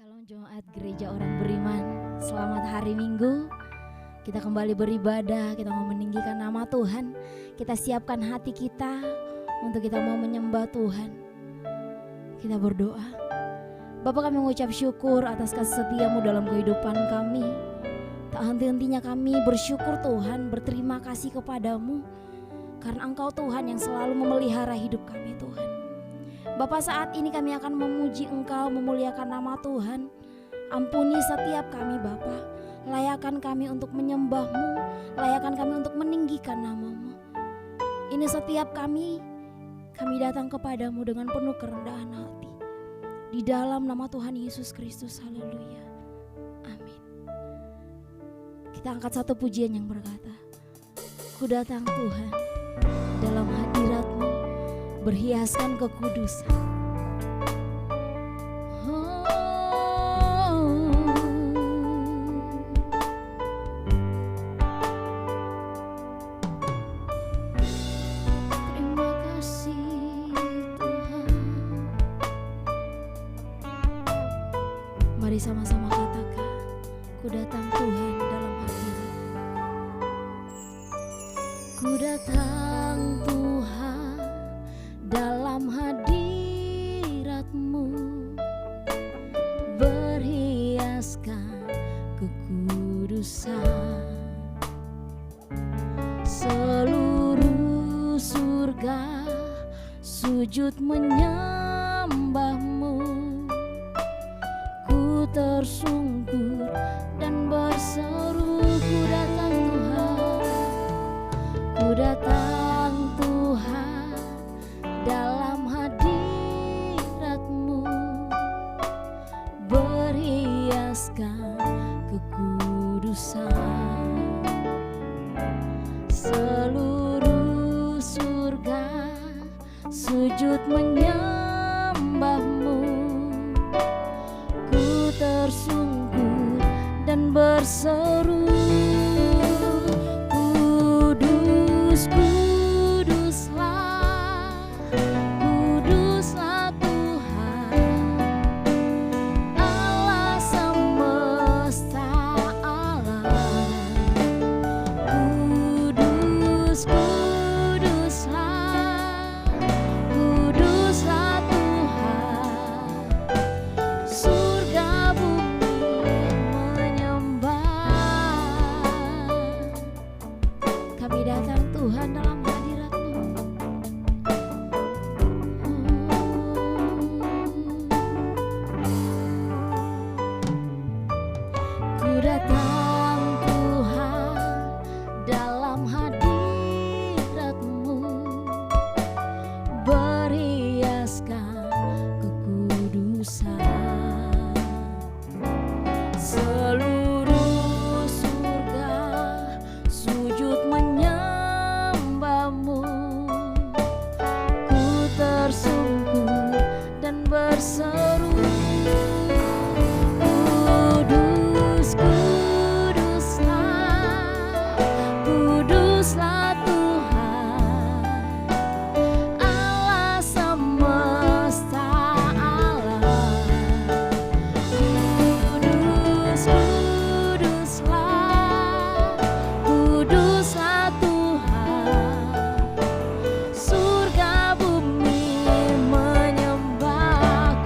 Shalom Jemaat Gereja Orang Beriman. Selamat hari Minggu. Kita kembali beribadah, kita mau meninggikan nama Tuhan. Kita siapkan hati kita untuk kita mau menyembah Tuhan. Kita berdoa. Bapa, kami mengucap syukur atas kasih setia-Mu dalam kehidupan kami. Tak henti-hentinya kami bersyukur Tuhan, berterima kasih kepada-Mu. Karena Engkau Tuhan yang selalu memelihara hidup kami Tuhan. Bapa, saat ini kami akan memuji Engkau, memuliakan nama Tuhan. Ampuni setiap kami Bapa. Layakan kami untuk menyembah-Mu, layakan kami untuk meninggikan nama-Mu. Ini setiap kami datang kepada-Mu dengan penuh kerendahan hati. Di dalam nama Tuhan Yesus Kristus, haleluya. Amin. Kita angkat satu pujian yang berkata, Ku datang Tuhan dalam hadirat-Mu, berhiaskan kekudusan. Terima kasih Tuhan. Mari sama-sama katakan, Ku datang Tuhan dalam hadirat. Ku datang Tuhan dalam hadirat-Mu, berhiaskan kekudusan. Seluruh surga sujud menyembah-Mu. Ku tersungkur dan berseru, Ku datang Tuhan, Ku datang Tuhan dalam hadirat-Mu, berhiaskan kekudusan. Seluruh surga sujud menyembah-Mu. Ku tersungkur dan berseru, Kudus, Kuduslah, Kuduslah Tuhan, Allah semesta alam. Kudus, Kuduslah, Kuduslah Tuhan, surga bumi menyembah. Kami datang Tuhan dalam hadirat-Mu. Ku datang Tuhan dalam hadirat-Mu, berhiaskan kekudusan. Seluruh surga sujud menyembah-Mu. Ku tersungkur dan berseru, Kudus, Kuduslah, Kuduslah Tuhan, Allah semesta alam. Kudus, Kuduslah, Kuduslah Tuhan, surga bumi menyembah.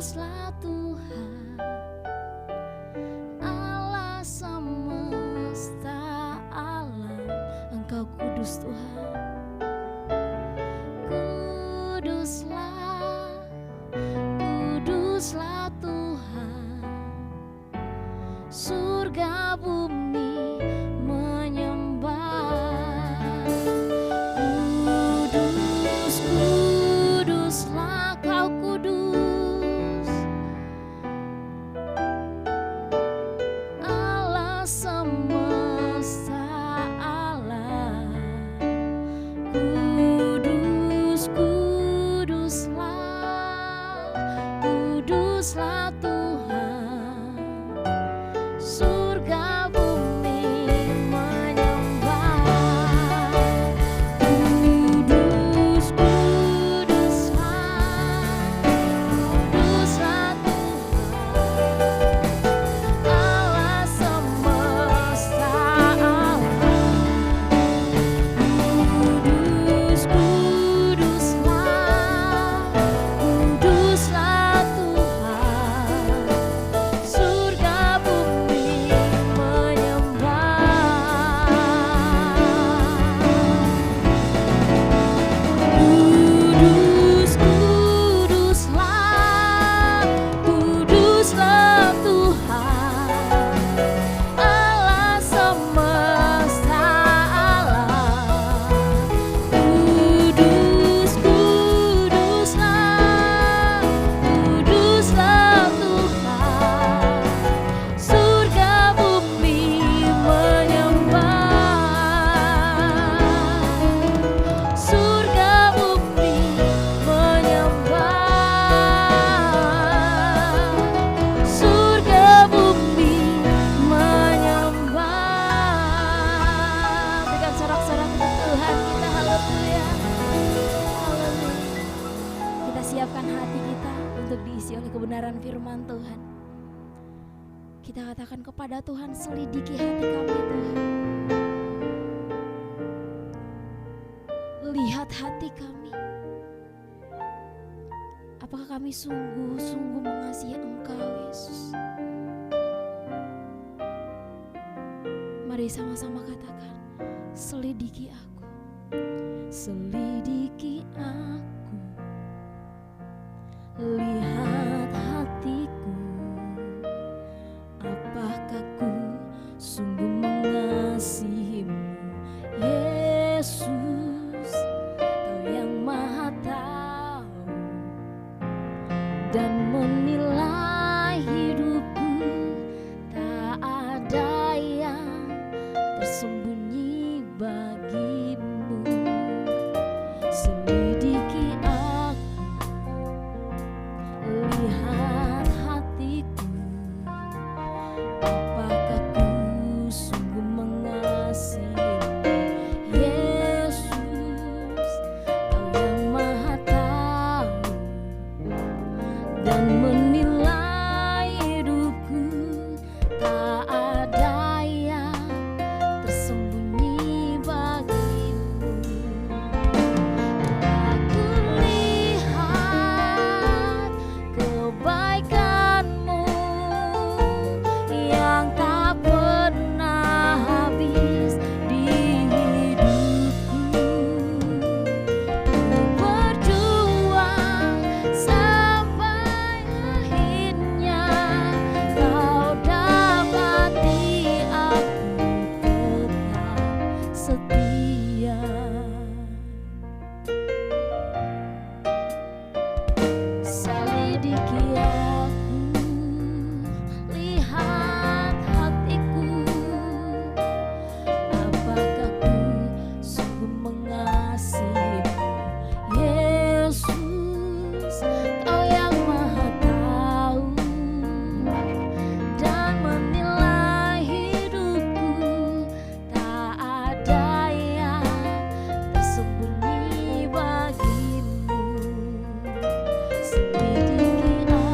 Kuduslah Tuhan, Allah semesta alam, Engkau kudus Tuhan. Kuduslah, kuduslah Tuhan, surga bumi menyembah. Kudus, kuduslah Kau kudus, Allah semesta alam. Kudus, kuduslah, kuduslah Tuhan, surga bumi menyembah. Kudus, kuduslah, kuduslah Tuhan, Allah semesta alam. Kudus, kuduslah, kuduslah Tuhan, surga bumi menyembah. Kudus, kuduslah, kuduslah Tuhan, Allah semesta alam. Kudus, kuduslah, kuduslah Tuhan, surga bumi menyembah. Surga bumi menyembah. Surga bumi menyembah. Berikan sorak-sorak untuk Tuhan kita. Haleluya, haleluya. Kita siapkan hati kita untuk diisi oleh kebenaran firman Tuhan. Kita katakan kepada Tuhan, selidiki hati kami Tuhan. Lihat hati kami. Apakah kami sungguh-sungguh mengasihi Engkau Yesus? Mari sama-sama katakan, selidiki aku. Selidiki aku, lihat hatiku. Apakah ku sungguh mengasihimu, Yesus? Kau yang Maha Tahu dan menilai hidupku. Tak ada yang tersembunyi bagimu. Selidiki aku, lihat hatiku. Apakah ku sungguh mengasihimu, Yesus? Kau yang Maha Tahu dan menilai hidupku. Tak ada yang tersembunyi bagimu. Aku lihat kebaikan-Mu yang tak pernah habis di hidupku. Ku berjuang sampai akhirnya. Kau dapati aku tetap setia. Selidiki aku, lihat hatiku. Apakah ku sungguh mengasihimu, Yesus? Kau yang Maha Tahu dan menilai hidupku. Tak ada yang tersembunyi bagimu. Selidiki aku,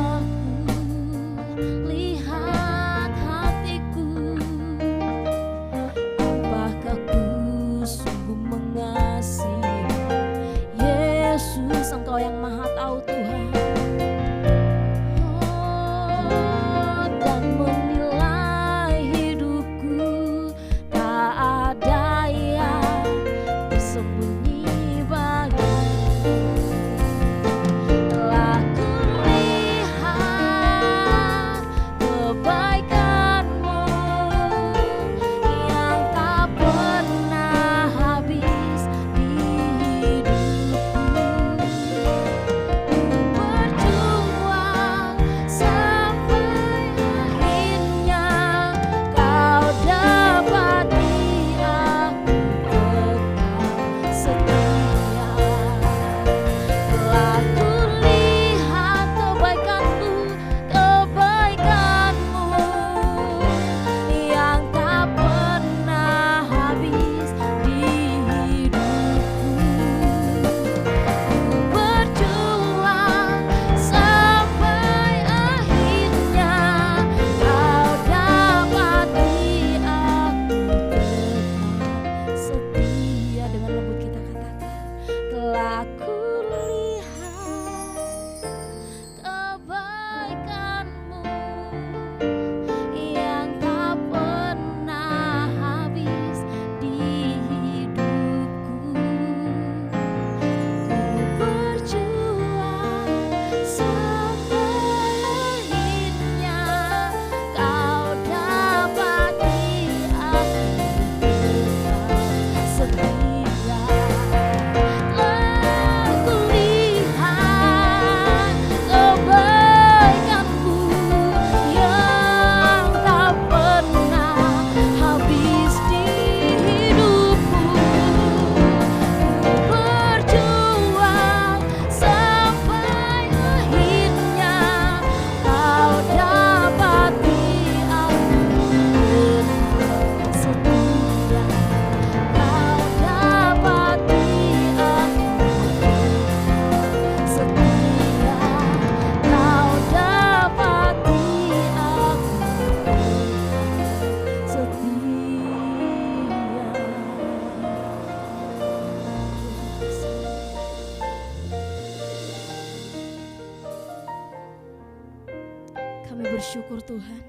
Kami bersyukur Tuhan.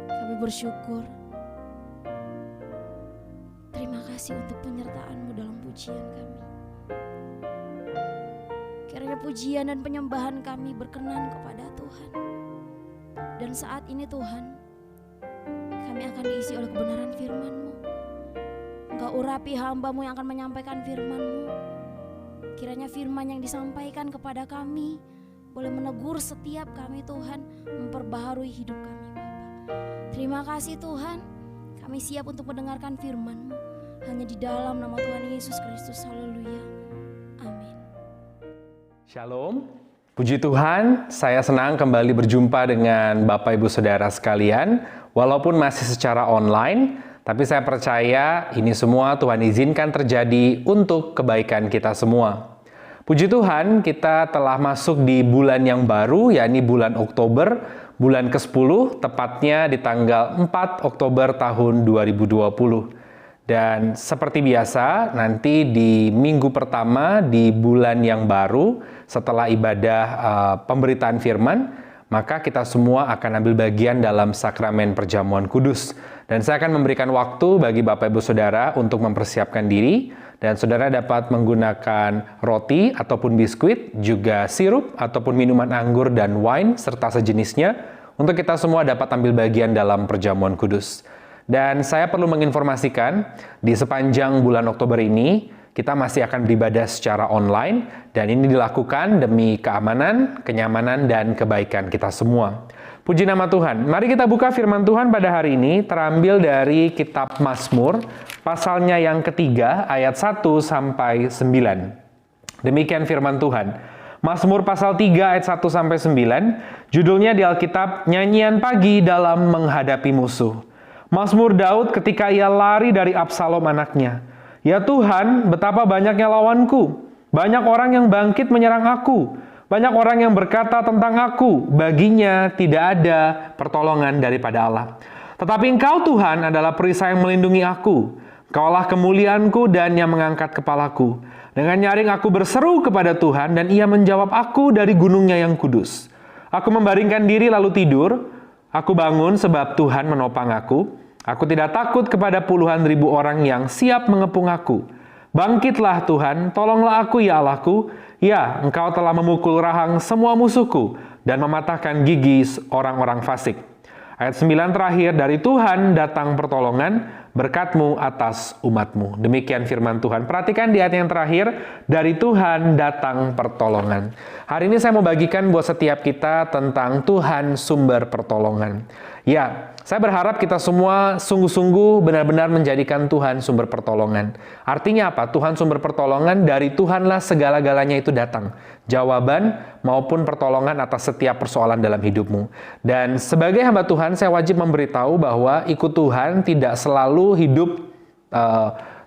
Kami bersyukur. Terima kasih untuk penyertaan-Mu dalam pujian kami. Kiranya pujian dan penyembahan kami berkenan kepada Tuhan. Dan saat ini Tuhan, kami akan diisi oleh kebenaran firman-Mu. Engkau urapi hamba-Mu yang akan menyampaikan firman-Mu. Kiranya firman yang disampaikan kepada kami boleh menegur setiap kami Tuhan, memperbaharui hidup kami Bapa. Terima kasih Tuhan, kami siap untuk mendengarkan firman-Mu. Hanya di dalam nama Tuhan Yesus Kristus, haleluya, amin. Shalom, puji Tuhan, saya senang kembali berjumpa dengan Bapak Ibu Saudara sekalian. Walaupun masih secara online, tapi saya percaya ini semua Tuhan izinkan terjadi untuk kebaikan kita semua. Puji Tuhan, kita telah masuk di bulan yang baru, yakni bulan Oktober, bulan ke-10, tepatnya di tanggal 4 Oktober tahun 2020. Dan seperti biasa, nanti di minggu pertama di bulan yang baru, setelah ibadah pemberitaan firman, maka kita semua akan ambil bagian dalam sakramen perjamuan kudus. Dan saya akan memberikan waktu bagi Bapak Ibu Saudara untuk mempersiapkan diri, dan saudara dapat menggunakan roti ataupun biskuit, juga sirup ataupun minuman anggur dan wine serta sejenisnya, untuk kita semua dapat ambil bagian dalam perjamuan kudus. Dan saya perlu menginformasikan, di sepanjang bulan Oktober ini, kita masih akan beribadah secara online, dan ini dilakukan demi keamanan, kenyamanan, dan kebaikan kita semua. Puji nama Tuhan. Mari kita buka firman Tuhan pada hari ini, terambil dari kitab Mazmur, pasalnya yang ketiga, ayat 1 sampai 9. Demikian firman Tuhan. Mazmur pasal 3 ayat 1 sampai 9, judulnya di Alkitab, Nyanyian Pagi dalam Menghadapi Musuh. Mazmur Daud ketika ia lari dari Absalom anaknya. Ya Tuhan, betapa banyaknya lawanku. Banyak orang yang bangkit menyerang aku. Banyak orang yang berkata tentang aku, baginya tidak ada pertolongan daripada Allah. Tetapi Engkau Tuhan adalah perisai yang melindungi aku. Engkaulah kemuliaanku dan yang mengangkat kepalaku. Dengan nyaring aku berseru kepada Tuhan dan Ia menjawab aku dari gunungnya yang kudus. Aku membaringkan diri lalu tidur. Aku bangun sebab Tuhan menopang aku. Aku tidak takut kepada puluhan ribu orang yang siap mengepung aku. Bangkitlah Tuhan, tolonglah aku ya Allahku. Ya, Engkau telah memukul rahang semua musuhku dan mematahkan gigi orang-orang fasik. Ayat 9 terakhir, dari Tuhan datang pertolongan, berkat-Mu atas umat-Mu. Demikian firman Tuhan. Perhatikan di ayat yang terakhir, dari Tuhan datang pertolongan. Hari ini saya mau bagikan buat setiap kita tentang Tuhan sumber pertolongan. Ya, saya berharap kita semua sungguh-sungguh benar-benar menjadikan Tuhan sumber pertolongan. Artinya apa? Tuhan sumber pertolongan, dari Tuhanlah segala-galanya itu datang. Jawaban maupun pertolongan atas setiap persoalan dalam hidupmu. Dan sebagai hamba Tuhan, saya wajib memberitahu bahwa ikut Tuhan tidak selalu hidup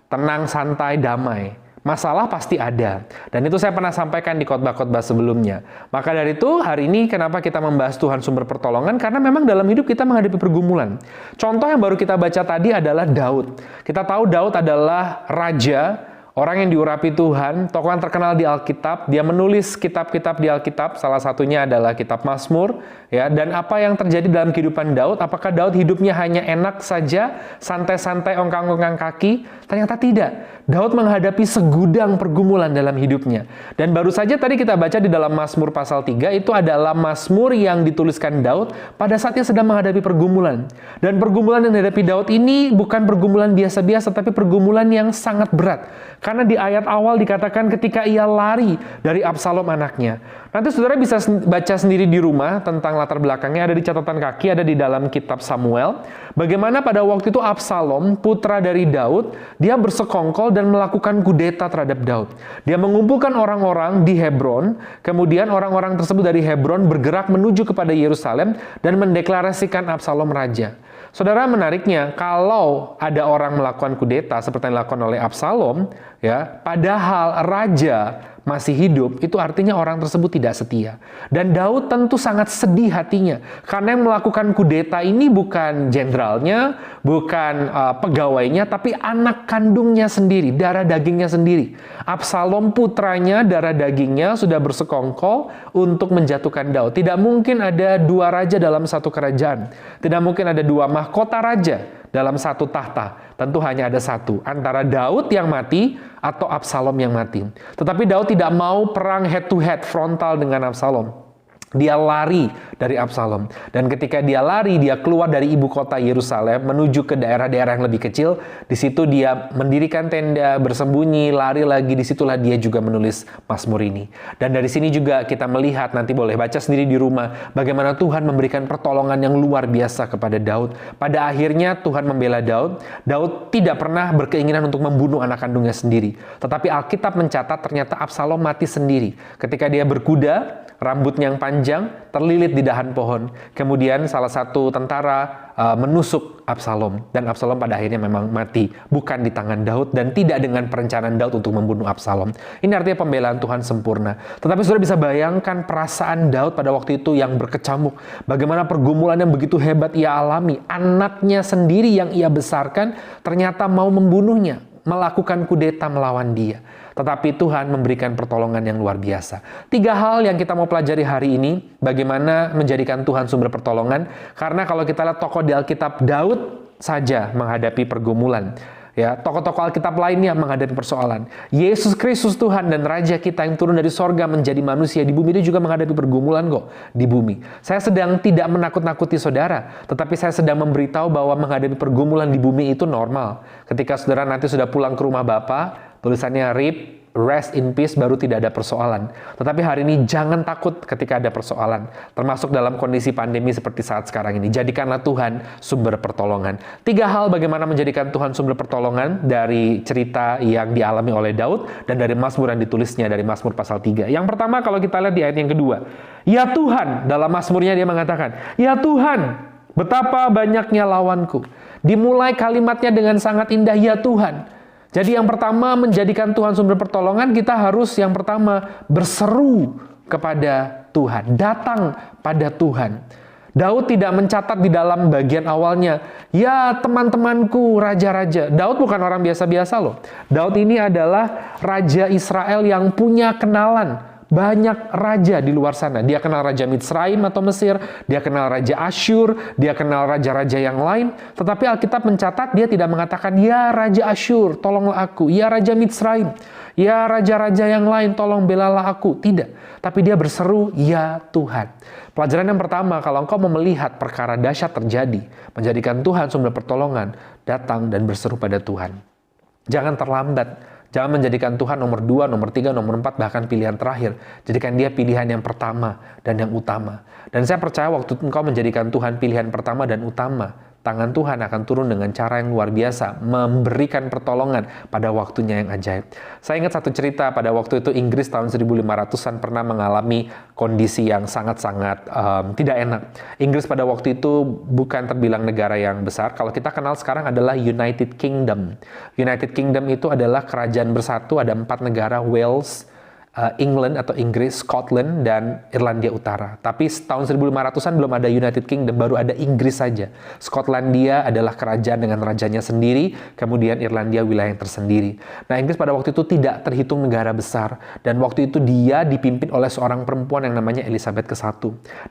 tenang, santai, damai. Masalah pasti ada. Dan itu saya pernah sampaikan di khotbah-khotbah sebelumnya. Maka dari itu, hari ini kenapa kita membahas Tuhan sumber pertolongan? Karena memang dalam hidup kita menghadapi pergumulan. Contoh yang baru kita baca tadi adalah Daud. Kita tahu Daud adalah raja, orang yang diurapi Tuhan, tokoh yang terkenal di Alkitab. Dia menulis kitab-kitab di Alkitab, salah satunya adalah kitab Mazmur. Ya, dan apa yang terjadi dalam kehidupan Daud? Apakah Daud hidupnya hanya enak saja, santai-santai, ongkang-ongkang kaki? Ternyata tidak. Daud menghadapi segudang pergumulan dalam hidupnya. Dan baru saja tadi kita baca di dalam Mazmur pasal 3, itu adalah Mazmur yang dituliskan Daud pada saat dia sedang menghadapi pergumulan. Dan pergumulan yang dihadapi Daud ini bukan pergumulan biasa-biasa, tapi pergumulan yang sangat berat. Karena di ayat awal dikatakan ketika ia lari dari Absalom anaknya. Nanti saudara bisa baca sendiri di rumah tentang latar belakangnya, ada di catatan kaki, ada di dalam kitab Samuel. Bagaimana pada waktu itu Absalom, putra dari Daud, dia bersekongkol dan melakukan kudeta terhadap Daud. Dia mengumpulkan orang-orang di Hebron, kemudian orang-orang tersebut dari Hebron bergerak menuju kepada Yerusalem dan mendeklarasikan Absalom raja. Saudara, menariknya, kalau ada orang melakukan kudeta seperti yang dilakukan oleh Absalom, ya, padahal raja masih hidup, itu artinya orang tersebut tidak setia. Dan Daud tentu sangat sedih hatinya, karena yang melakukan kudeta ini bukan jenderalnya, bukan pegawainya, tapi anak kandungnya sendiri, darah dagingnya sendiri. Absalom putranya, darah dagingnya sudah bersekongkol untuk menjatuhkan Daud. Tidak mungkin ada dua raja dalam satu kerajaan. Tidak mungkin ada dua mahkota raja dalam satu tahta. Tentu hanya ada satu, antara Daud yang mati atau Absalom yang mati. Tetapi Daud tidak mau perang head to head frontal dengan Absalom. Dia lari dari Absalom. Dan ketika dia lari, dia keluar dari ibu kota Yerusalem menuju ke daerah-daerah yang lebih kecil. Di situ dia mendirikan tenda, bersembunyi, lari lagi. Disitulah dia juga menulis Mazmur ini. Dan dari sini juga kita melihat, nanti boleh baca sendiri di rumah, bagaimana Tuhan memberikan pertolongan yang luar biasa kepada Daud. Pada akhirnya Tuhan membela Daud. Daud tidak pernah berkeinginan untuk membunuh anak kandungnya sendiri. Tetapi Alkitab mencatat ternyata Absalom mati sendiri. Ketika dia berkuda, rambutnya yang panjang, terlilit di dahan pohon. Kemudian salah satu tentara menusuk Absalom. Dan Absalom pada akhirnya memang mati. Bukan di tangan Daud dan tidak dengan perencanaan Daud untuk membunuh Absalom. Ini artinya pembelaan Tuhan sempurna. Tetapi saudara bisa bayangkan perasaan Daud pada waktu itu yang berkecamuk. Bagaimana pergumulan yang begitu hebat ia alami. Anaknya sendiri yang ia besarkan ternyata mau membunuhnya, melakukan kudeta melawan dia. Tetapi Tuhan memberikan pertolongan yang luar biasa. 3 hal yang kita mau pelajari hari ini, bagaimana menjadikan Tuhan sumber pertolongan. Karena kalau kita lihat tokoh di Alkitab, Daud saja menghadapi pergumulan. Ya, tokoh-tokoh Alkitab lainnya menghadapi persoalan. Yesus Kristus Tuhan dan Raja kita yang turun dari sorga menjadi manusia di bumi itu juga menghadapi pergumulan kok di bumi. Saya sedang tidak menakut-nakuti saudara, tetapi saya sedang memberitahu bahwa menghadapi pergumulan di bumi itu normal. Ketika saudara nanti sudah pulang ke rumah Bapa, tulisannya RIP, rest in peace, baru tidak ada persoalan. Tetapi hari ini jangan takut ketika ada persoalan. Termasuk dalam kondisi pandemi seperti saat sekarang ini. Jadikanlah Tuhan sumber pertolongan. 3 hal bagaimana menjadikan Tuhan sumber pertolongan dari cerita yang dialami oleh Daud dan dari Mazmur yang ditulisnya dari Mazmur pasal 3. Yang pertama kalau kita lihat di ayat yang kedua. Ya Tuhan, dalam Mazmurnya dia mengatakan, Ya Tuhan, betapa banyaknya lawanku. Dimulai kalimatnya dengan sangat indah, Ya Tuhan. Jadi yang pertama menjadikan Tuhan sumber pertolongan, kita harus yang pertama berseru kepada Tuhan, datang pada Tuhan. Daud tidak mencatat di dalam bagian awalnya, ya teman-temanku raja-raja. Daud bukan orang biasa-biasa loh. Daud ini adalah raja Israel yang punya kenalan. Banyak raja di luar sana. Dia kenal Raja Mitsraim atau Mesir, dia kenal Raja Asyur, dia kenal raja-raja yang lain. Tetapi Alkitab mencatat dia tidak mengatakan, ya Raja Asyur, tolonglah aku. Ya Raja Mitsraim, ya raja-raja yang lain, tolong belalah aku. Tidak. Tapi dia berseru, ya Tuhan. Pelajaran yang pertama, kalau engkau mau melihat perkara dahsyat terjadi, menjadikan Tuhan sumber pertolongan, datang dan berseru pada Tuhan. Jangan terlambat. Jangan menjadikan Tuhan nomor 2, nomor 3, nomor 4, bahkan pilihan terakhir. Jadikan dia pilihan yang pertama dan yang utama. Dan saya percaya waktu engkau menjadikan Tuhan pilihan pertama dan utama, tangan Tuhan akan turun dengan cara yang luar biasa, memberikan pertolongan pada waktunya yang ajaib. Saya ingat satu cerita pada waktu itu Inggris tahun 1500-an pernah mengalami kondisi yang sangat-sangat tidak enak. Inggris pada waktu itu bukan terbilang negara yang besar. Kalau kita kenal sekarang adalah United Kingdom. United Kingdom itu adalah kerajaan bersatu, ada 4 negara, Wales, England atau Inggris, Scotland, dan Irlandia Utara. Tapi tahun 1500-an belum ada United Kingdom, baru ada Inggris saja. Skotlandia adalah kerajaan dengan rajanya sendiri, kemudian Irlandia wilayah yang tersendiri. Nah, Inggris pada waktu itu tidak terhitung negara besar, dan waktu itu dia dipimpin oleh seorang perempuan yang namanya Elizabeth ke-1.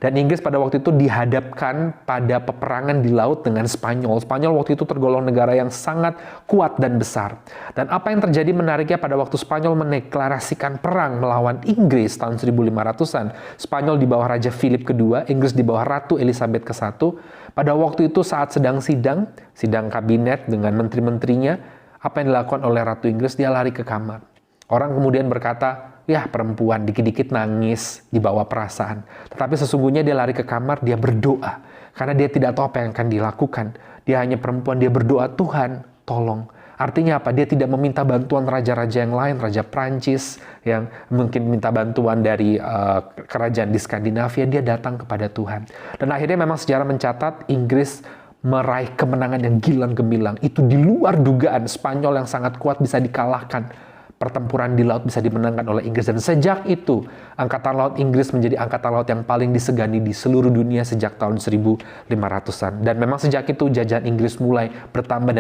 Dan Inggris pada waktu itu dihadapkan pada peperangan di laut dengan Spanyol. Spanyol waktu itu tergolong negara yang sangat kuat dan besar. Dan apa yang terjadi menariknya pada waktu Spanyol mendeklarasikan perang melawan Inggris tahun 1500-an. Spanyol di bawah Raja Philip II, Inggris di bawah Ratu Elizabeth ke-1. Pada waktu itu saat sedang sidang kabinet dengan menteri-menterinya, apa yang dilakukan oleh Ratu Inggris? Dia lari ke kamar. Orang kemudian berkata, ya perempuan dikit-dikit nangis di bawah perasaan. Tetapi sesungguhnya dia lari ke kamar, dia berdoa. Karena dia tidak tahu apa yang akan dilakukan. Dia hanya perempuan, dia berdoa, Tuhan tolong. Artinya apa? Dia tidak meminta bantuan raja-raja yang lain, Raja Prancis yang mungkin minta bantuan dari kerajaan di Skandinavia, dia datang kepada Tuhan. Dan akhirnya memang sejarah mencatat Inggris meraih kemenangan yang gilang gemilang. Itu di luar dugaan Spanyol yang sangat kuat bisa dikalahkan pertempuran di laut bisa dimenangkan oleh Inggris. Dan sejak itu, Angkatan Laut Inggris menjadi angkatan laut yang paling disegani di seluruh dunia sejak tahun 1500-an. Dan memang sejak itu jajahan Inggris mulai bertambah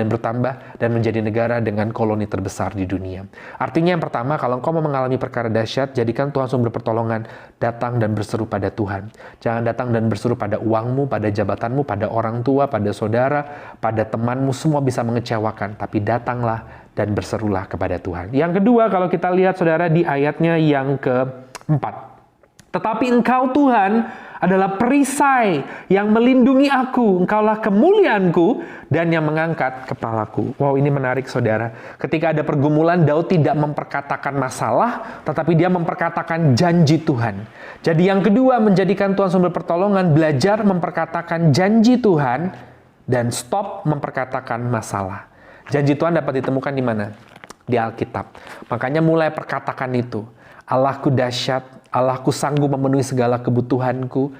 dan menjadi negara dengan koloni terbesar di dunia. Artinya yang pertama, kalau engkau mau mengalami perkara dahsyat, jadikan Tuhan sumber pertolongan, datang dan berseru pada Tuhan. Jangan datang dan berseru pada uangmu, pada jabatanmu, pada orang tua, pada saudara, pada temanmu, semua bisa mengecewakan. Tapi datanglah dan berserulah kepada Tuhan. Yang kedua, kalau kita lihat saudara di ayatnya yang keempat. Tetapi engkau Tuhan adalah perisai yang melindungi aku. Engkaulah kemuliaanku dan yang mengangkat kepalaku. Wow, ini menarik saudara. Ketika ada pergumulan, Daud tidak memperkatakan masalah, tetapi dia memperkatakan janji Tuhan. Jadi yang kedua, menjadikan Tuhan sumber pertolongan, belajar memperkatakan janji Tuhan dan stop memperkatakan masalah. Janji Tuhan dapat ditemukan di mana? Di Alkitab. Makanya mulai perkatakan itu. Allahku dahsyat, Allahku sanggup memenuhi segala kebutuhanku.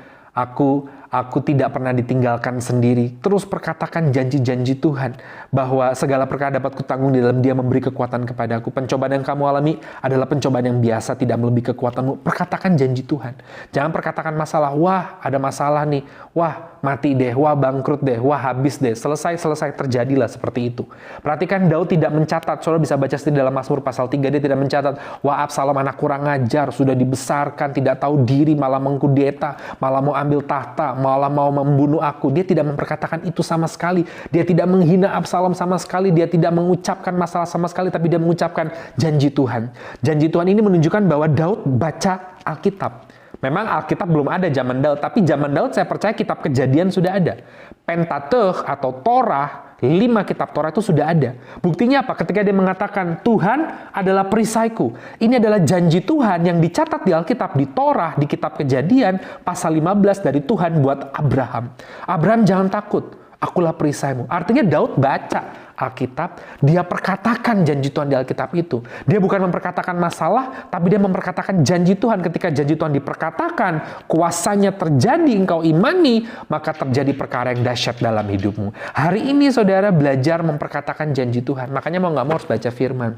Aku tidak pernah ditinggalkan sendiri. Terus perkatakan janji-janji Tuhan. Bahwa segala perkara dapat kutanggung di dalam Dia memberi kekuatan kepadaku. Pencobaan yang kamu alami adalah pencobaan yang biasa, tidak melebihi kekuatanmu. Perkatakan janji Tuhan. Jangan perkatakan masalah. Wah, ada masalah nih. Wah, mati deh. Wah, bangkrut deh. Wah, habis deh. Selesai terjadilah seperti itu. Perhatikan Daud tidak mencatat. Saudara bisa baca sendiri dalam Mazmur pasal 3. Dia tidak mencatat. Wah, Absalom anak kurang ajar. Sudah dibesarkan. Tidak tahu diri. Malah mengkudeta. Malah mau ambil tahta. Malah mau membunuh aku. Dia tidak memperkatakan itu sama sekali. Dia tidak menghina Absalom sama sekali. Dia tidak mengucapkan masalah sama sekali. Tapi dia mengucapkan janji Tuhan. Janji Tuhan ini menunjukkan bahwa Daud baca Alkitab. Memang Alkitab belum ada zaman Daud. Tapi zaman Daud saya percaya kitab Kejadian sudah ada. Pentateuch atau Torah, 5 kitab Torah itu sudah ada. Buktinya apa? Ketika dia mengatakan Tuhan adalah perisaiku. Ini adalah janji Tuhan yang dicatat di Alkitab, di Torah, di kitab Kejadian pasal 15 dari Tuhan buat Abraham. Abraham, jangan takut, akulah perisaimu. Artinya Daud baca Alkitab, dia perkatakan janji Tuhan di Alkitab itu. Dia bukan memperkatakan masalah, tapi dia memperkatakan janji Tuhan. Ketika janji Tuhan diperkatakan, kuasanya terjadi, engkau imani, maka terjadi perkara yang dahsyat dalam hidupmu. Hari ini saudara belajar memperkatakan janji Tuhan. Makanya mau nggak mau harus baca firman.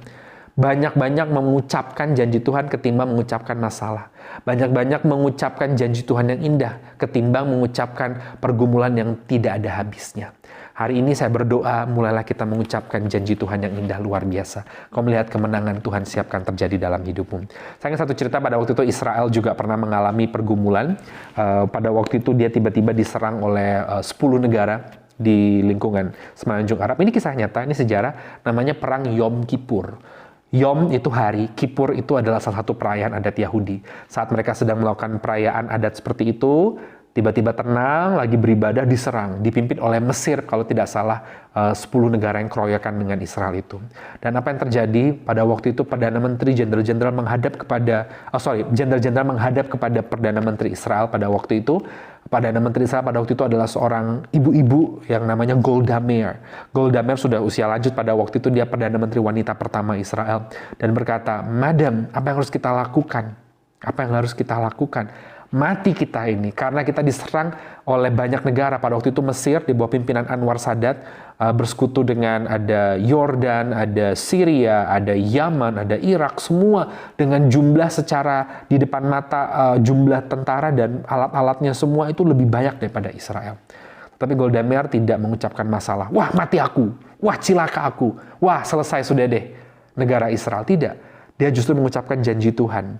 Banyak-banyak mengucapkan janji Tuhan ketimbang mengucapkan masalah. Banyak-banyak mengucapkan janji Tuhan yang indah ketimbang mengucapkan pergumulan yang tidak ada habisnya. Hari ini saya berdoa, mulailah kita mengucapkan janji Tuhan yang indah luar biasa. Kau melihat kemenangan Tuhan siapkan terjadi dalam hidupmu. Saya ingat satu cerita pada waktu itu Israel juga pernah mengalami pergumulan. Pada waktu itu dia tiba-tiba diserang oleh 10 negara di lingkungan Semenanjung Arab. Ini kisah nyata, ini sejarah, namanya Perang Yom Kippur. Yom itu hari, Kippur itu adalah salah satu perayaan adat Yahudi. Saat mereka sedang melakukan perayaan adat seperti itu, tiba-tiba tenang, lagi beribadah, diserang, dipimpin oleh Mesir, kalau tidak salah 10 negara yang keroyokan dengan Israel itu. Dan apa yang terjadi pada waktu itu, Perdana Menteri jenderal-jenderal menghadap kepada Perdana Menteri Israel pada waktu itu. Perdana Menteri Israel pada waktu itu adalah seorang ibu-ibu yang namanya Golda Meir. Golda Meir sudah usia lanjut pada waktu itu, dia Perdana Menteri wanita pertama Israel. Dan berkata, Madam, apa yang harus kita lakukan? Apa yang harus kita lakukan? Mati kita ini, karena kita diserang oleh banyak negara. Pada waktu itu Mesir di bawah pimpinan Anwar Sadat bersekutu dengan ada Yordan, ada Syria, ada Yaman, ada Irak, semua dengan jumlah secara di depan mata jumlah tentara dan alat-alatnya semua itu lebih banyak daripada Israel. Tapi Golda Meir tidak mengucapkan masalah. Wah, mati aku. Wah, cilaka aku. Wah, selesai sudah deh negara Israel. Tidak. Dia justru mengucapkan janji Tuhan.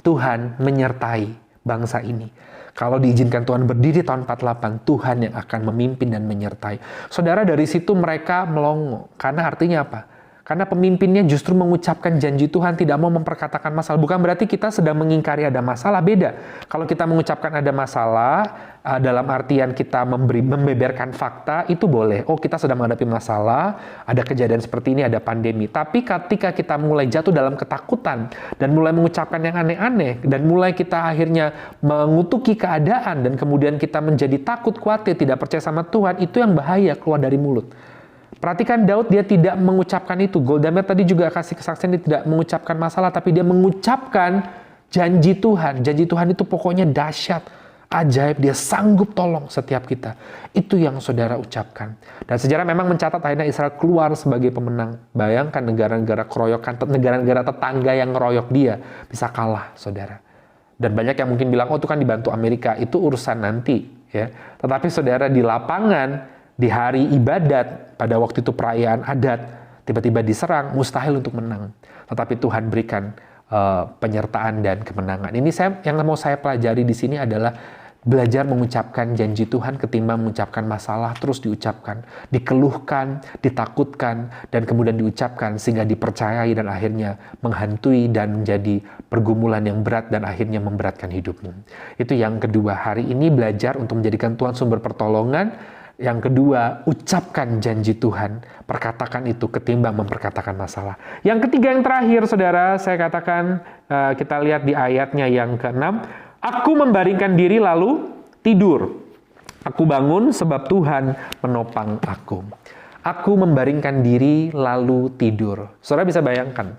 Tuhan menyertai bangsa ini. Kalau diizinkan Tuhan berdiri tahun 48, Tuhan yang akan memimpin dan menyertai. Saudara, dari situ mereka melongo. Karena artinya apa? Karena pemimpinnya justru mengucapkan janji Tuhan, tidak mau memperkatakan masalah. Bukan berarti kita sedang mengingkari ada masalah, beda. Kalau kita mengucapkan ada masalah, dalam artian kita membeberkan fakta, itu boleh. Oh, kita sedang menghadapi masalah, ada kejadian seperti ini, ada pandemi. Tapi ketika kita mulai jatuh dalam ketakutan, dan mulai mengucapkan yang aneh-aneh, dan mulai kita akhirnya mengutuki keadaan, dan kemudian kita menjadi takut, khawatir, tidak percaya sama Tuhan, itu yang bahaya keluar dari mulut. Perhatikan Daud, dia tidak mengucapkan itu. Golda Meir tadi juga kasih kesaksian, dia tidak mengucapkan masalah, tapi dia mengucapkan janji Tuhan. Janji Tuhan itu pokoknya dahsyat. ajaib, dia sanggup tolong setiap kita. Itu yang saudara ucapkan. Dan sejarah memang mencatat akhirnya Israel keluar sebagai pemenang. Bayangkan negara-negara keroyokan, negara-negara tetangga yang ngeroyok dia bisa kalah, saudara. Dan banyak yang mungkin bilang, oh itu kan dibantu Amerika, itu urusan nanti. Ya. Tetapi saudara, di lapangan, di hari ibadat, pada waktu itu perayaan adat, tiba-tiba diserang, mustahil untuk menang. Tetapi Tuhan berikan penyertaan dan kemenangan. Ini yang mau saya pelajari di sini adalah belajar mengucapkan janji Tuhan ketimbang mengucapkan masalah terus diucapkan, dikeluhkan, ditakutkan, dan kemudian diucapkan sehingga dipercayai dan akhirnya menghantui dan menjadi pergumulan yang berat dan akhirnya memberatkan hidupmu. Itu yang kedua, hari ini belajar untuk menjadikan Tuhan sumber pertolongan. Yang kedua, ucapkan janji Tuhan, perkatakan itu ketimbang memperkatakan masalah. Yang ketiga, yang terakhir, saudara, saya katakan, kita lihat di ayatnya yang ke-6, aku membaringkan diri lalu tidur. Aku bangun sebab Tuhan menopang aku. Aku membaringkan diri lalu tidur. Saudara bisa bayangkan,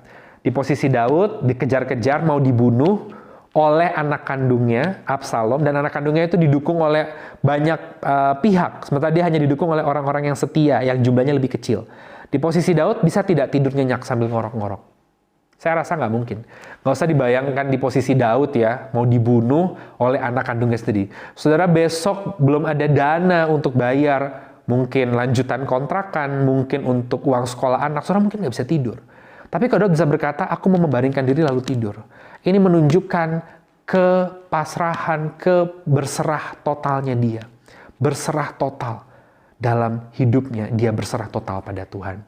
di posisi Daud, dikejar-kejar, mau dibunuh oleh anak kandungnya, Absalom, dan anak kandungnya itu didukung oleh banyak pihak, sementara dia hanya didukung oleh orang-orang yang setia, yang jumlahnya lebih kecil. Di posisi Daud, bisa tidak tidur nyenyak sambil ngorok-ngorok? Saya rasa nggak mungkin. Nggak usah dibayangkan di posisi Daud ya, mau dibunuh oleh anak kandungnya sendiri. Saudara, besok belum ada dana untuk bayar, mungkin lanjutan kontrakan, mungkin untuk uang sekolah anak, saudara mungkin nggak bisa tidur. Tapi kalau Daud bisa berkata, aku mau membaringkan diri lalu tidur. Ini menunjukkan kepasrahan, berserah totalnya dia. Berserah total dalam hidupnya, dia berserah total pada Tuhan.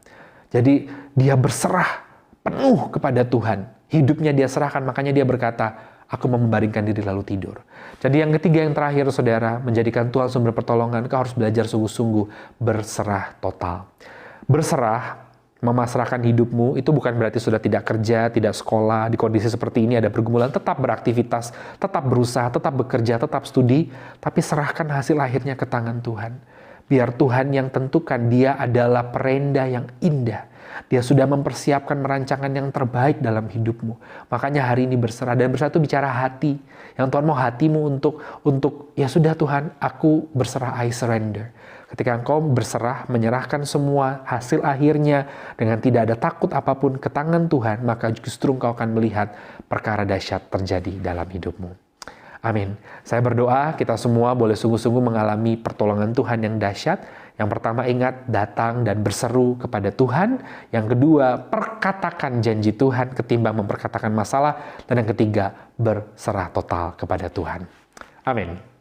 Jadi dia berserah penuh kepada Tuhan. Hidupnya dia serahkan, makanya dia berkata, aku mau membaringkan diri lalu tidur. Jadi yang ketiga, yang terakhir, saudara, menjadikan Tuhan sumber pertolongan, kau harus belajar sungguh-sungguh berserah total. Berserah, memasrahkan hidupmu, itu bukan berarti sudah tidak kerja, tidak sekolah, di kondisi seperti ini ada pergumulan, tetap beraktivitas, tetap berusaha, tetap bekerja, tetap studi, tapi serahkan hasil akhirnya ke tangan Tuhan. Biar Tuhan yang tentukan, dia adalah perenda yang indah. Dia sudah mempersiapkan merancangan yang terbaik dalam hidupmu. Makanya hari ini berserah, dan berserah itu bicara hati. Yang Tuhan mau hatimu untuk ya sudah Tuhan, aku berserah, I surrender. Ketika engkau berserah, menyerahkan semua hasil akhirnya dengan tidak ada takut apapun ke tangan Tuhan, maka justru engkau akan melihat perkara dahsyat terjadi dalam hidupmu. Amin. Saya berdoa kita semua boleh sungguh-sungguh mengalami pertolongan Tuhan yang dahsyat. Yang pertama, ingat, datang dan berseru kepada Tuhan. Yang kedua, perkatakan janji Tuhan ketimbang memperkatakan masalah. Dan yang ketiga, berserah total kepada Tuhan. Amin.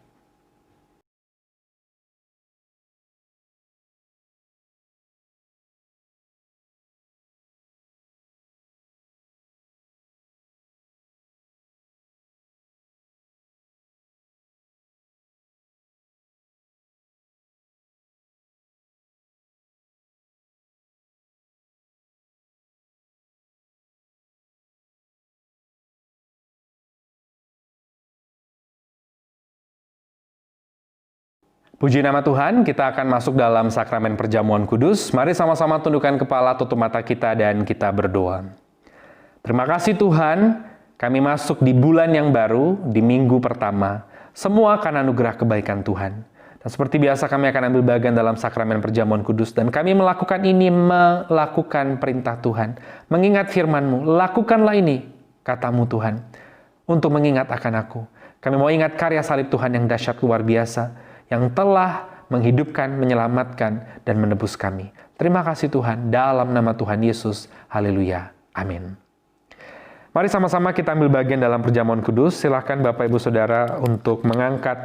Puji nama Tuhan, kita akan masuk dalam sakramen perjamuan kudus. Mari sama-sama tundukkan kepala, tutup mata kita, dan kita berdoa. Terima kasih Tuhan, kami masuk di bulan yang baru, di minggu pertama. Semua akan anugerah kebaikan Tuhan. Dan seperti biasa kami akan ambil bagian dalam sakramen perjamuan kudus. Dan kami melakukan ini, melakukan perintah Tuhan. Mengingat firman-Mu, lakukanlah ini, katamu Tuhan, untuk mengingat akan aku. Kami mau ingat karya salib Tuhan yang dahsyat luar biasa, yang telah menghidupkan, menyelamatkan, dan menebus kami. Terima kasih Tuhan, dalam nama Tuhan Yesus. Haleluya. Amin. Mari sama-sama kita ambil bagian dalam perjamuan kudus. Silahkan Bapak Ibu Saudara untuk mengangkat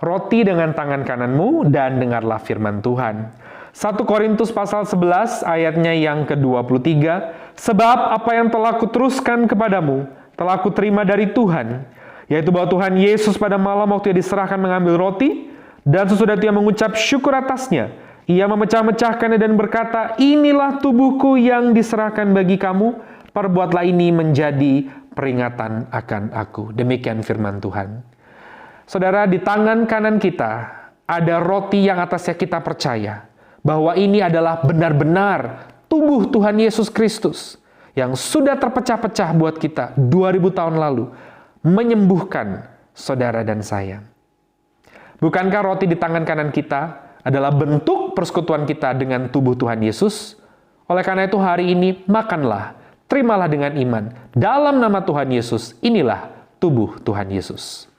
roti dengan tangan kananmu dan dengarlah firman Tuhan. 1 Korintus pasal 11 ayatnya yang ke-23. Sebab apa yang telah kuteruskan kepadamu, telah kuterima dari Tuhan, yaitu bahwa Tuhan Yesus pada malam waktu Ia diserahkan mengambil roti, dan sesudah Ia mengucap syukur atasnya, Ia memecah-mecahkannya dan berkata, inilah tubuhku yang diserahkan bagi kamu, perbuatlah ini menjadi peringatan akan aku. Demikian firman Tuhan. Saudara, di tangan kanan kita ada roti yang atasnya kita percaya bahwa ini adalah benar-benar tubuh Tuhan Yesus Kristus yang sudah terpecah-pecah buat kita 2000 tahun lalu, menyembuhkan saudara dan saya. Bukankah roti di tangan kanan kita adalah bentuk persekutuan kita dengan tubuh Tuhan Yesus? Oleh karena itu hari ini makanlah, terimalah dengan iman. Dalam nama Tuhan Yesus, inilah tubuh Tuhan Yesus.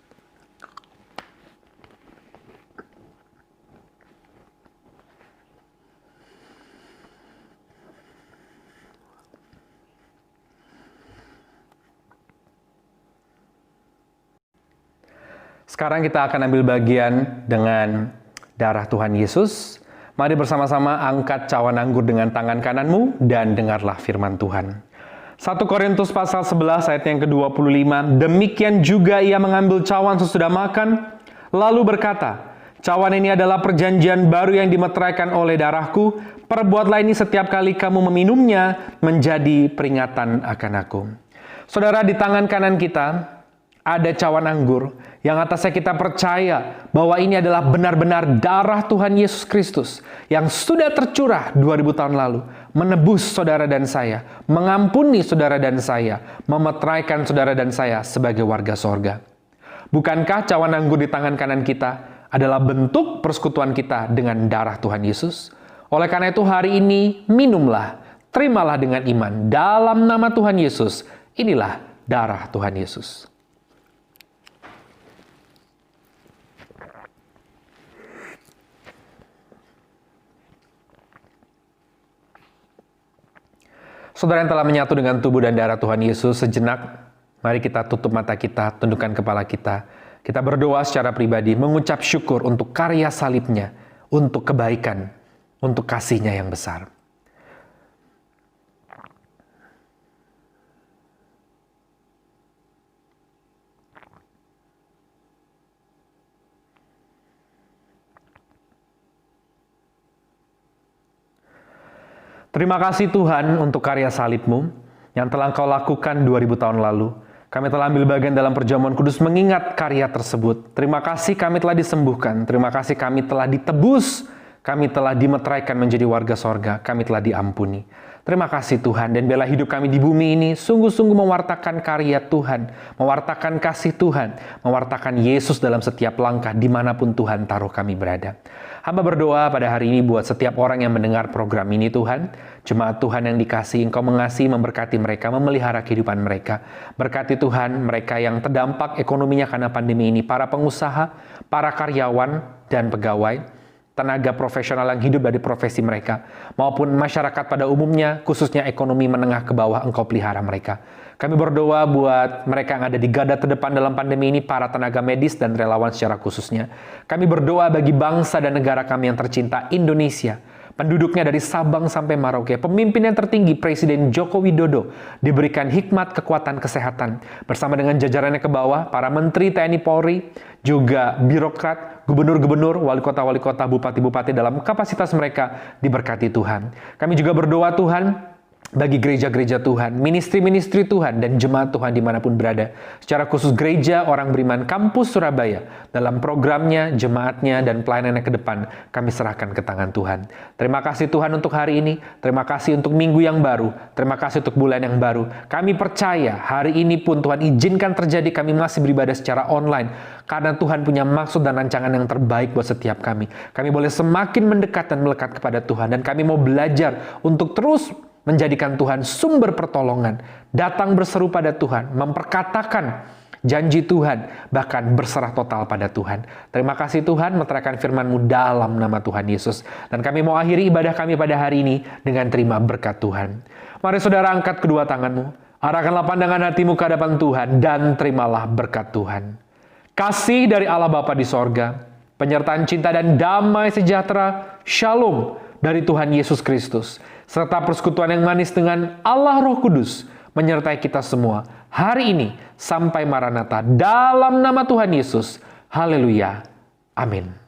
Sekarang kita akan ambil bagian dengan darah Tuhan Yesus. Mari bersama-sama angkat cawan anggur dengan tangan kananmu dan dengarlah firman Tuhan. 1 Korintus pasal 11 ayat yang ke-25. Demikian juga ia mengambil cawan sesudah makan, lalu berkata, cawan ini adalah perjanjian baru yang dimeteraikan oleh darahku. Perbuatlah ini setiap kali kamu meminumnya menjadi peringatan akan aku. Saudara, di tangan kanan kita ada cawan anggur yang atasnya kita percaya bahwa ini adalah benar-benar darah Tuhan Yesus Kristus yang sudah tercurah 2000 tahun lalu, menebus saudara dan saya, mengampuni saudara dan saya, memeteraikan saudara dan saya sebagai warga sorga. Bukankah cawan anggur di tangan kanan kita adalah bentuk persekutuan kita dengan darah Tuhan Yesus? Oleh karena itu hari ini minumlah, terimalah dengan iman dalam nama Tuhan Yesus. Inilah darah Tuhan Yesus. Saudara yang telah menyatu dengan tubuh dan darah Tuhan Yesus, sejenak mari kita tutup mata kita, tundukkan kepala kita. Kita berdoa secara pribadi, mengucap syukur untuk karya salibnya, untuk kebaikan, untuk kasih-Nya yang besar. Terima kasih Tuhan untuk karya salib-Mu yang telah Engkau lakukan 2000 tahun lalu. Kami telah ambil bagian dalam perjamuan kudus mengingat karya tersebut. Terima kasih kami telah disembuhkan. Terima kasih kami telah ditebus. Kami telah dimeteraikan menjadi warga sorga. Kami telah diampuni. Terima kasih Tuhan, dan biarlah hidup kami di bumi ini sungguh-sungguh mewartakan karya Tuhan, mewartakan kasih Tuhan, mewartakan Yesus dalam setiap langkah dimanapun Tuhan taruh kami berada. Hamba berdoa pada hari ini buat setiap orang yang mendengar program ini Tuhan, jemaat Tuhan yang dikasihi, Engkau mengasihi, memberkati mereka, memelihara kehidupan mereka. Berkati Tuhan mereka yang terdampak ekonominya karena pandemi ini, para pengusaha, para karyawan dan pegawai, tenaga profesional yang hidup dari profesi mereka, maupun masyarakat pada umumnya, khususnya ekonomi menengah ke bawah, Engkau pelihara mereka. Kami berdoa buat mereka yang ada di garda terdepan dalam pandemi ini, para tenaga medis dan relawan secara khususnya. Kami berdoa bagi bangsa dan negara kami yang tercinta, Indonesia. Penduduknya dari Sabang sampai Merauke, pemimpin yang tertinggi Presiden Joko Widodo diberikan hikmat, kekuatan, kesehatan. Bersama dengan jajarannya ke bawah, para menteri TNI Polri, juga birokrat, gubernur-gubernur, wali kota, bupati-bupati dalam kapasitas mereka diberkati Tuhan. Kami juga berdoa Tuhan, bagi gereja-gereja Tuhan, ministri-ministri Tuhan, dan jemaat Tuhan dimanapun berada. Secara khusus gereja Orang Beriman Kampus Surabaya, dalam programnya, jemaatnya, dan pelayanannya ke depan, kami serahkan ke tangan Tuhan. Terima kasih Tuhan untuk hari ini, terima kasih untuk minggu yang baru, terima kasih untuk bulan yang baru. Kami percaya hari ini pun Tuhan izinkan terjadi, kami masih beribadah secara online, karena Tuhan punya maksud dan rancangan yang terbaik buat setiap kami. Kami boleh semakin mendekat dan melekat kepada Tuhan, dan kami mau belajar untuk terus menjadikan Tuhan sumber pertolongan, datang berseru pada Tuhan, memperkatakan janji Tuhan, bahkan berserah total pada Tuhan. Terima kasih Tuhan, meteraikan firman-Mu dalam nama Tuhan Yesus. Dan kami mau akhiri ibadah kami pada hari ini dengan terima berkat Tuhan. Mari saudara angkat kedua tanganmu, arahkanlah pandangan hatimu ke hadapan Tuhan, dan terimalah berkat Tuhan. Kasih dari Allah Bapa di sorga, penyertaan cinta dan damai sejahtera, shalom dari Tuhan Yesus Kristus, serta persekutuan yang manis dengan Allah Roh Kudus menyertai kita semua hari ini sampai Maranatha dalam nama Tuhan Yesus. Haleluya. Amin.